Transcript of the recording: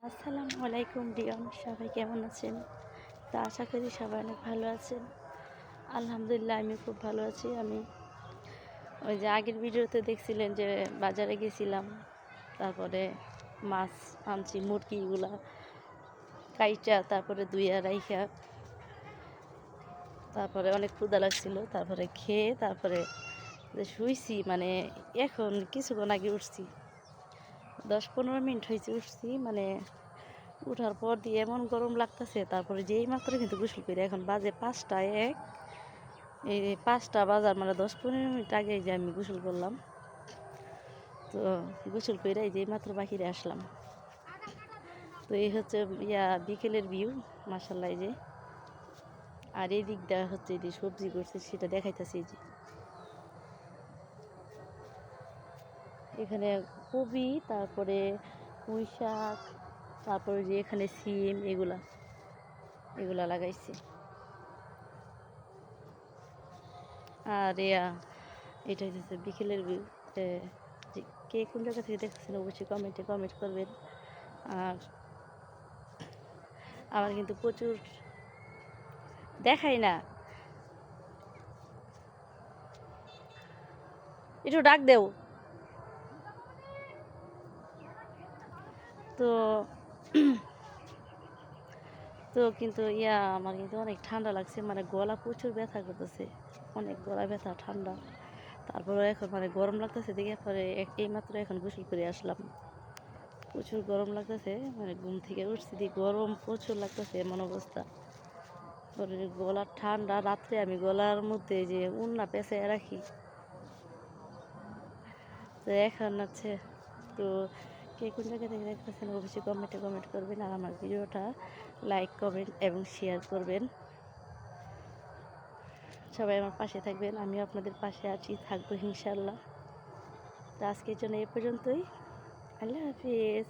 আসসালামু আলাইকুম রিয়ন, সবাই কেমন আছেন? তা আশা করি সবাই অনেক ভালো আছেন। আলহামদুলিল্লাহ আমি খুব ভালো আছি। আমি ওই যে আগের ভিডিওতে দেখছিলেন যে বাজারে গেছিলাম, তারপরে মাছ আনছি, মুরগিগুলা কাইটা তারপরে দুইয়া রাইখা, তারপরে অনেক ক্ষুধা লাগছিল, তারপরে খেয়ে তারপরে যে শুইছি, মানে এখন কিছুক্ষণ আগে উঠছি, 10-15 মিনিট হয়েছে উঠছি। মানে উঠার পর দিয়ে এমন গরম লাগতেছে, তারপরে যেই মাত্র কিন্তু গোসল করে এখন বাজে 5টা 1, এই 5টা বাজার মানে 10-15 মিনিট আগে যে আমি গোসল করলাম। তো গোসল করে এই যেই মাত্র বাহিরে আসলাম। তো এই হচ্ছে বিকেলের ভিউ, মাশাআল্লাহ। এই যে আর এই দিকটা হচ্ছে যে সবজি করছে সেটা দেখাইতেছি। যে এখানে কবি, তারপরে পুঁই শাক, তারপরে যে এখানে সিম, এগুলা লাগাইছি। আর এটা হচ্ছে বিকেলের ভিউ। কে কোন জায়গা থেকে দেখতেছেন অবশ্যই কমেন্ট করবেন। আর আমার কিন্তু প্রচুর দেখাই না, একটু ডাক দেও। তো তো কিন্তু আমার কিন্তু অনেক ঠান্ডা লাগছে, মানে গলা প্রচুর ব্যথা করতেছে, অনেক গলা ব্যথা ঠান্ডা। তারপরে এখন মানে গরম লাগতেছে দেখে পরে এইমাত্র এখন গোসল করে আসলাম। প্রচুর গরম লাগতেছে, মানে ঘুম থেকে উঠছি দিয়ে গরম প্রচুর লাগতেছে, এমন অবস্থা। পরে গলার ঠান্ডা, রাত্রে আমি গলার মধ্যে যে উন্না পেঁচায় রাখি। তো এখন আছে। তো কে কোন জায়গা থেকে দেখতেছেন অবশ্যই কমেন্ট করবেন। আর আমার ভিডিওটা লাইক, কমেন্ট এবং শেয়ার করবেন। সবাই আমার পাশে থাকবেন, আমিও আপনাদের পাশে আছি, থাকবো ইনশাল্লাহ। তো আজকের জন্য এ পর্যন্তই। আল্লাহ হাফিজ।